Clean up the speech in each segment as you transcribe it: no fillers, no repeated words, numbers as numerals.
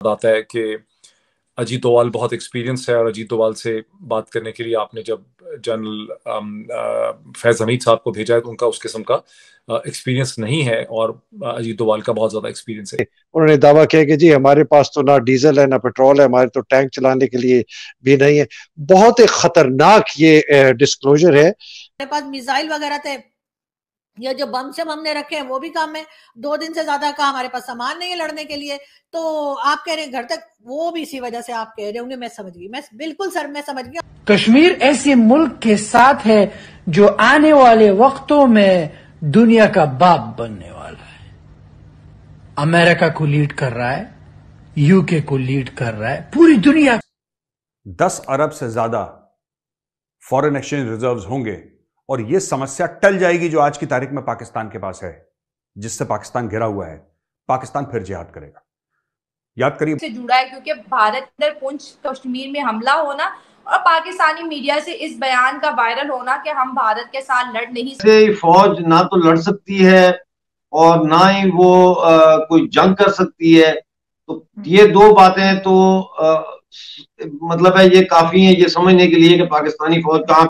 आता है कि अजीत डोभाल बहुत एक्सपीरियंस है और अजीत डोभाल से बात करने के लिए आपने जब जनरल फैज हमीद साहब को भेजा है तो उनका उस किस्म का एक्सपीरियंस नहीं है और अजीत डोभाल का बहुत ज्यादा एक्सपीरियंस है। उन्होंने दावा किया कि जी हमारे पास तो ना डीजल है ना पेट्रोल है, हमारे तो टैंक चलाने के लिए भी नहीं है। बहुत ही खतरनाक ये डिस्क्लोजर है। हमारे पास मिसाइल वगैरह थे, ये जो बम से हमने रखे हैं वो भी काम है। 2 दिन से ज्यादा का हमारे पास सामान नहीं है लड़ने के लिए। तो आप कह रहे हैं घर तक, वो भी इसी वजह से आप कह रहे होंगे। मैं समझ गई, मैं बिल्कुल सर, मैं समझ गया। कश्मीर ऐसे मुल्क के साथ है जो आने वाले वक्तों में दुनिया का बाप बनने वाला है। अमेरिका को लीड कर रहा है, यूके को लीड कर रहा है, पूरी दुनिया। 10 अरब से ज्यादा फॉरेन एक्सचेंज रिजर्व्स होंगे और यह समस्या टल जाएगी जो आज की तारीख में पाकिस्तान के पास है, जिससे पाकिस्तान घिरा हुआ है। पाकिस्तान फिर जिहाद करेगा। याद करिए से जुड़ा है क्योंकि भारत अंदर पुंछ कश्मीर में हमला होना और पाकिस्तानी मीडिया से इस बयान का वायरल होना कि हम भारत के साथ लड़ नहीं सकते। फौज ना तो लड़ सकती है और ना ही वो कोई जंग कर सकती है। तो ये दो बातें तो मतलब है ये काफी है ये समझने के लिए कि पाकिस्तानी फौज कहाँ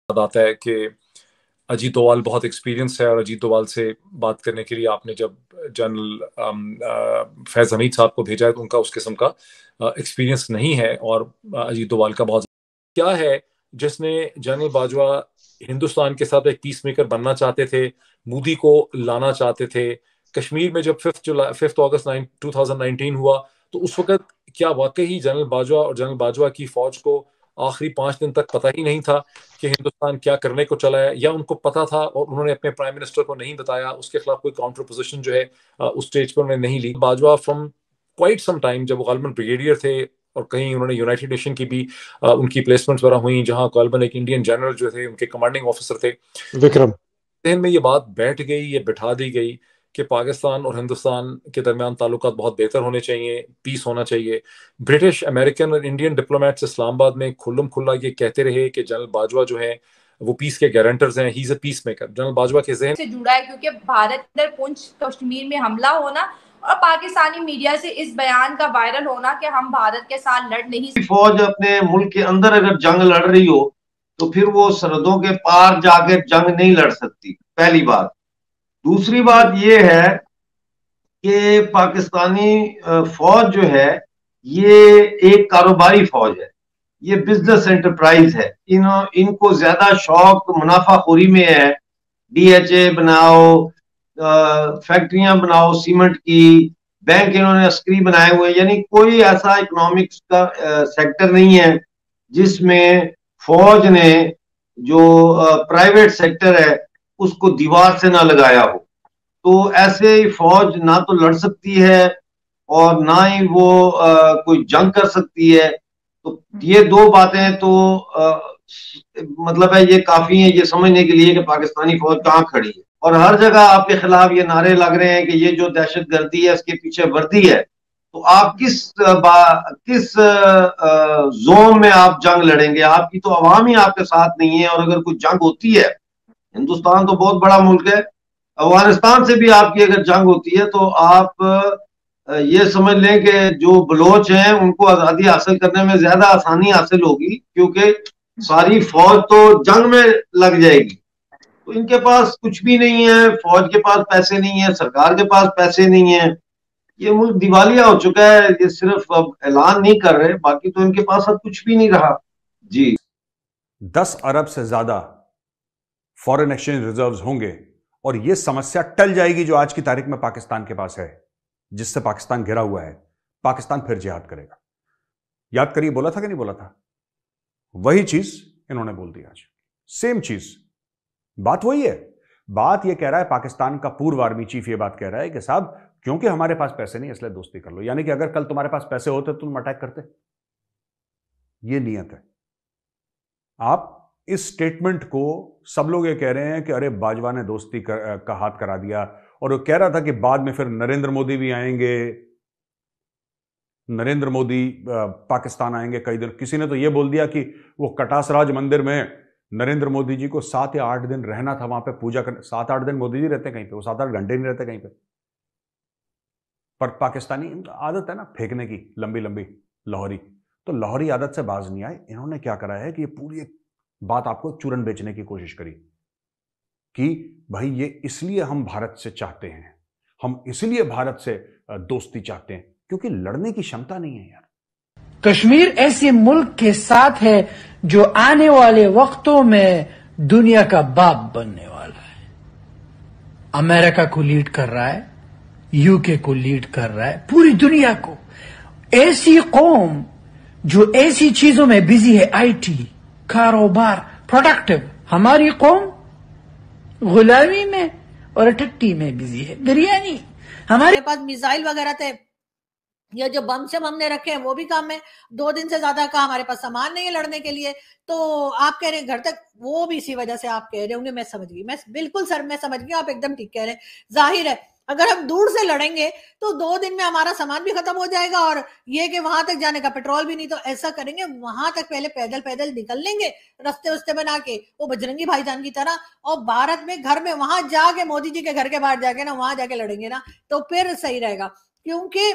आता है कि अजीत डोभाल बहुत एक्सपीरियंस है और अजीत डोभाल से बात करने के लिए आपने जब जनरल फैज हमीद साहब को भेजा है तो उनका उस किस्म का एक्सपीरियंस नहीं है और अजीत डोभाल का बहुत क्या है जिसने जनरल बाजवा हिंदुस्तान के साथ एक पीस मेकर बनना चाहते थे, मोदी को लाना चाहते थे। कश्मीर में जब 5 अगस्त 2019 हुआ तो उस वक्त क्या वाकई जनरल बाजवा और जनरल बाजवा की फौज को आखिरी 5 दिन तक पता ही नहीं था कि हिंदुस्तान क्या करने को चला है, या उनको पता था और उन्होंने अपने प्राइम मिनिस्टर को नहीं बताया, उसके खिलाफ कोई काउंटर पोजीशन जो है उस स्टेज पर उन्होंने नहीं ली। Bajwa from quite some time जब वो गालिबन ब्रिगेडियर थे और कहीं उन्होंने यूनाइटेड नेशन की भी उनकी प्लेसमेंट्स वगैरह हुई जहां गालिबन एक इंडियन जनरल जो थे उनके कमांडिंग ऑफिसर थे विक्रम। जहन में ये बात बैठ गई, ये बिठा दी गई कि पाकिस्तान और हिंदुस्तान के दरमियान ताल्लुकात बहुत बेहतर होने चाहिए, पीस होना चाहिए। ब्रिटिश, अमेरिकन और इंडियन डिप्लोमेट्स इस्लामाबाद में खुल्लम खुल्ला ये कहते रहे कि जनरल बाजवा जो है वो पीस के गारंटर्स हैं, he is a peace maker. General Bajwa के जहन से जुड़ा है क्योंकि भारत अंदर पुंछ कश्मीर में हमला होना और पाकिस्तानी मीडिया से इस बयान का वायरल होना कि हम भारत के साथ लड़ नहीं। फौज अपने मुल्क के अंदर अगर जंग लड़ रही हो तो फिर वो सरहदों के पार जाकर जंग नहीं लड़ सकती, पहली बात। दूसरी बात यह है कि पाकिस्तानी फौज जो है ये एक कारोबारी फौज है, ये बिजनेस एंटरप्राइज है। इनको ज्यादा शौक मुनाफाखोरी में है। डीएचए बनाओ, फैक्ट्रियां बनाओ सीमेंट की, बैंक इन्होंने अस्करी बनाए हुए, यानी कोई ऐसा इकोनॉमिक्स का सेक्टर नहीं है जिसमें फौज ने जो प्राइवेट सेक्टर है उसको दीवार से ना लगाया हो। तो ऐसे ही फौज ना तो लड़ सकती है और ना ही वो कोई जंग कर सकती है। तो ये दो बातें तो मतलब है ये काफी है ये समझने के लिए कि पाकिस्तानी फौज कहाँ खड़ी है। और हर जगह आपके खिलाफ ये नारे लग रहे हैं कि ये जो दहशतगर्दी है इसके पीछे वर्दी है। तो आप किस जोन में आप जंग लड़ेंगे? आपकी तो अवाम ही आपके साथ नहीं है। और अगर कोई जंग होती है, हिंदुस्तान तो बहुत बड़ा मुल्क है, अफगानिस्तान से भी आपकी अगर जंग होती है तो आप ये समझ लें कि जो बलोच हैं उनको आजादी हासिल करने में ज्यादा आसानी हासिल होगी, क्योंकि सारी फौज तो जंग में लग जाएगी। तो इनके पास कुछ भी नहीं है, फौज के पास पैसे नहीं है, सरकार के पास पैसे नहीं है। ये मुल्क दिवालिया हो चुका है। ये सिर्फ अब ऐलान नहीं कर रहे, बाकी तो इनके पास अब कुछ भी नहीं रहा। जी 10 अरब से ज्यादा फॉरेन एक्सचेंज रिजर्व्स होंगे और यह समस्या टल जाएगी जो आज की तारीख में पाकिस्तान के पास है, जिससे पाकिस्तान घिरा हुआ है। पाकिस्तान फिर जिहाद करेगा। याद करिए, बोला था कि नहीं बोला था? वही चीज इन्होंने बोल दी आज, सेम चीज। बात वही है। बात यह कह रहा है, पाकिस्तान का पूर्व आर्मी चीफ यह बात कह रहा है कि साहब क्योंकि हमारे पास पैसे नहीं इसलिए दोस्ती कर लो। यानी कि अगर कल तुम्हारे पास पैसे होते तो तुम अटैक करते। यह नियत है। आप इस स्टेटमेंट को सब लोग ये कह रहे हैं कि अरे बाजवा ने दोस्ती का हाथ करा दिया, और वो कह रहा था कि बाद में फिर नरेंद्र मोदी भी आएंगे, नरेंद्र मोदी पाकिस्तान आएंगे कई दिन। किसी ने तो ये बोल दिया कि वो कटास राज मंदिर में नरेंद्र मोदी जी को 7 या 8 दिन रहना था वहां पे पूजा करने। 7-8 दिन मोदी जी रहते कहीं पे, वो 7-8 घंटे नहीं रहते कहीं पे। पर पाकिस्तानी आदत है ना फेंकने की लंबी लंबी लाहौरी, तो लाहौरी आदत से बाज नहीं आए। इन्होंने क्या करा है कि ये पूरी एक बात आपको चूरन बेचने की कोशिश करी कि भाई ये इसलिए हम भारत से चाहते हैं, हम इसलिए भारत से दोस्ती चाहते हैं क्योंकि लड़ने की क्षमता नहीं है यार। कश्मीर ऐसे मुल्क के साथ है जो आने वाले वक्तों में दुनिया का बाप बनने वाला है। अमेरिका को लीड कर रहा है, यूके को लीड कर रहा है, पूरी दुनिया को। ऐसी कौम जो ऐसी चीजों में बिजी है, आईटी, कारोबार, प्रोडक्टिव। हमारी कौम गुलामी में और टट्टी में बिजी है, बिरयानी। हमारे पास मिसाइल वगैरह थे, ये जो बम से हमने रखे हैं वो भी काम है। 2 दिन से ज्यादा का हमारे पास सामान नहीं है लड़ने के लिए। तो आप कह रहे हैं घर तक, वो भी इसी वजह से आप कह रहे होंगे। मैं समझ गई, मैं बिल्कुल सर, मैं समझ गई, आप एकदम ठीक कह रहे हैं। जाहिर है अगर हम दूर से लड़ेंगे तो 2 दिन में हमारा सामान भी खत्म हो जाएगा, और ये कि वहां तक जाने का पेट्रोल भी नहीं। तो ऐसा करेंगे, वहां तक पहले पैदल पैदल निकल लेंगे, रास्ते वस्ते बना के, वो बजरंगी भाईजान की तरह, और भारत में घर में वहां जाके, मोदी जी के घर के बाहर जाके ना, वहां जाके लड़ेंगे ना, तो फिर सही रहेगा। क्योंकि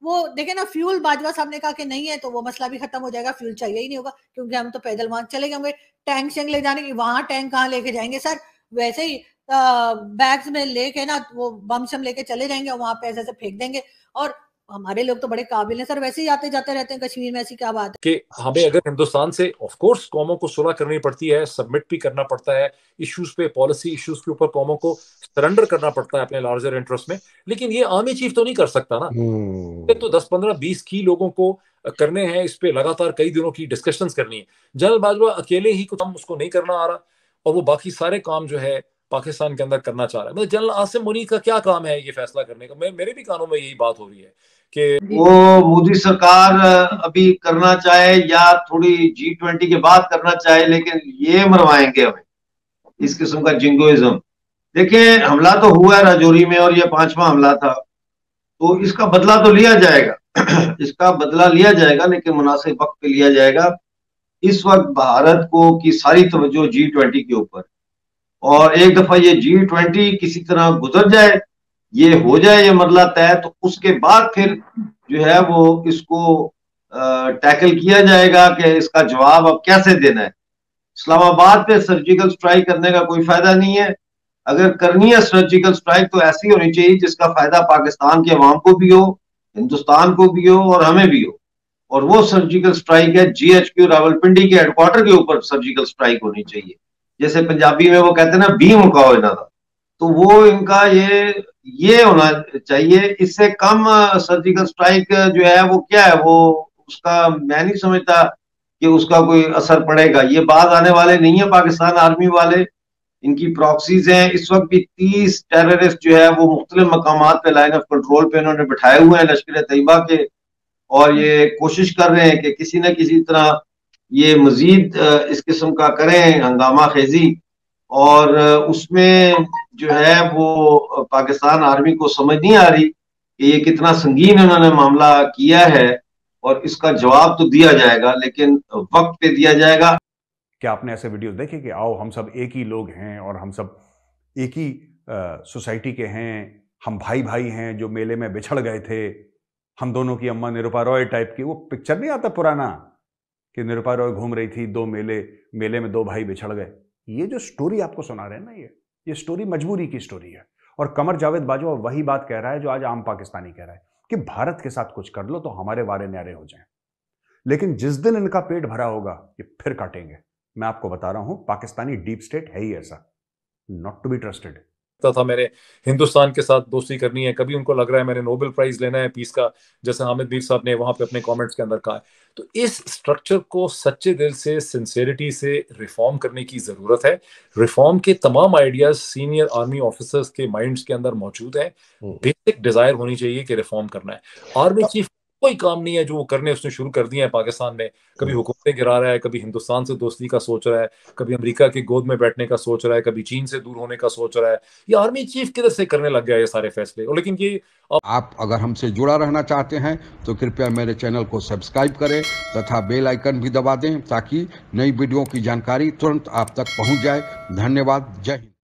वो देखे ना, फ्यूल बाजवा साहब ने कहा कि नहीं है, तो वो मसला भी खत्म हो जाएगा, फ्यूल चाहिए ही नहीं होगा, क्योंकि हम तो पैदल वहां चले गए। टैंक शेंक ले जाने की, वहां टैंक कहाँ लेके जाएंगे सर? वैसे ही बैग्स में लेके ना, वो बम शम लेके चले जाएंगे, वहां पे ऐसे फेंक देंगे। और हमारे लोग तो बड़े काबिल हैं सर, वैसे ही आते जाते रहते हैं कश्मीर में, ऐसी क्या बात है कि हमें अगर हिंदुस्तान से ऑफ कोर्स कौमों को सुलह करनी पड़ती है, सबमिट भी करना पड़ता है इश्यूज पे, पॉलिसी इश्यूज के ऊपर कौमों को सरेंडर करना पड़ता है अपने लार्जर इंटरेस्ट में। लेकिन ये आर्मी चीफ तो नहीं कर सकता ना। तो 10-15-20 की लोगों को करने हैं, इस पे लगातार कई दिनों की डिस्कशंस करनी है। जनरल बाजवा अकेले ही कुछ, हम उसको नहीं करना आ रहा, और वो बाकी सारे काम जो है पाकिस्तान के अंदर करना चाह रहा है। मतलब जनरल आसिम मुनीर का क्या काम है ये फैसला करने का? मेरे भी कानों में यही बात हो रही है कि वो मोदी सरकार अभी करना चाहे या थोड़ी G20 के बाद करना चाहे, लेकिन ये मरवाएंगे हमें इस किस्म का जिंगोइज्म। देखिए, हमला तो हुआ है राजौरी में, और ये 5वां हमला था, तो इसका बदला तो लिया जाएगा इसका बदला लिया जाएगा, लेकिन मुनासिब वक्त पे लिया जाएगा। इस वक्त भारत को की सारी तवज्जो G20 के ऊपर, और एक दफा ये G20 किसी तरह गुजर जाए, ये हो जाए ये मरला तय, तो उसके बाद फिर जो है वो इसको टैकल किया जाएगा कि इसका जवाब अब कैसे देना है। इस्लामाबाद पे सर्जिकल स्ट्राइक करने का कोई फायदा नहीं है। अगर करनी है सर्जिकल स्ट्राइक तो ऐसी होनी चाहिए जिसका फायदा पाकिस्तान के अवाम को भी हो, हिंदुस्तान को भी हो, और हमें भी हो। और वो सर्जिकल स्ट्राइक है GHQ रावलपिंडी के हेडक्वार्टर के ऊपर सर्जिकल स्ट्राइक होनी चाहिए। जैसे पंजाबी में वो कहते हैं ना, बी मुकाओ इन्हों का, तो वो इनका ये होना चाहिए। इससे कम सर्जिकल स्ट्राइक जो है वो क्या है, वो उसका मैं नहीं समझता कि उसका कोई असर पड़ेगा। ये बात आने वाले नहीं है पाकिस्तान आर्मी वाले, इनकी प्रॉक्सीज हैं। इस वक्त भी 30 टेररिस्ट जो है वो मुख्तलिफ मकामात पे लाइन ऑफ कंट्रोल पे इन्होंने बिठाए हुए हैं लश्कर तैयबा के, और ये कोशिश कर रहे हैं कि किसी न किसी तरह ये मजीद इस किस्म का करें हंगामा खेजी। और उसमें जो है वो पाकिस्तान आर्मी को समझ नहीं आ रही कि ये कितना संगीन इन्होंने मामला किया है, और इसका जवाब तो दिया जाएगा, लेकिन वक्त पे दिया जाएगा। क्या आपने ऐसे वीडियो देखे कि आओ हम सब एक ही लोग हैं और हम सब एक ही सोसाइटी के हैं, हम भाई भाई हैं जो मेले में बिछड़ गए थे, हम दोनों की अम्मा निरूपा रॉय टाइप की? वो पिक्चर नहीं आता पुराना कि निरूपा रॉय घूम रही थी, 2 मेले में 2 भाई बिछड़ गए। ये जो स्टोरी आपको सुना रहे हैं ना, ये स्टोरी मजबूरी की स्टोरी है। और कमर जावेद बाजवा वही बात कह रहा है जो आज आम पाकिस्तानी कह रहा है कि भारत के साथ कुछ कर लो तो हमारे वारे न्यारे हो जाएं। लेकिन जिस दिन इनका पेट भरा होगा ये फिर काटेंगे। मैं आपको बता रहा हूं, पाकिस्तानी डीप स्टेट है ही ऐसा, नॉट टू बी ट्रस्टेड। था मैंने हिंदुस्तान के साथ दोस्ती करनी है, कभी उनको लग रहा है मैंने नोबेल प्राइज लेना है पीस का, जैसे हामिद मीर साहब ने वहां पे अपने कमेंट्स के अंदर कहा है। तो इस स्ट्रक्चर को सच्चे दिल से, सिंसेरिटी से रिफॉर्म करने की जरूरत है। रिफॉर्म के तमाम आइडियाज सीनियर आर्मी ऑफिसर्स के माइंड्स के अंदर मौजूद हैं। बेसिक डिजायर होनी चाहिए कि रिफॉर्म करना है। आर्मी चीफ कोई काम नहीं है जो वो करने उसने शुरू कर दिए हैं पाकिस्तान में। कभी हुकूमतें गिरा रहा है, कभी हिंदुस्तान से दोस्ती का सोच रहा है, कभी अमेरिका की गोद में बैठने का सोच रहा है, कभी चीन से दूर होने का सोच रहा है। ये आर्मी चीफ किधर से करने लग गया ये सारे फैसले। और लेकिन ये आप अगर हमसे जुड़ा रहना चाहते हैं तो कृपया मेरे चैनल को सब्सक्राइब करें तथा बेल आइकन भी दबा दें ताकि नई वीडियो की जानकारी तुरंत आप तक पहुंच जाए। धन्यवाद। जय हिंद।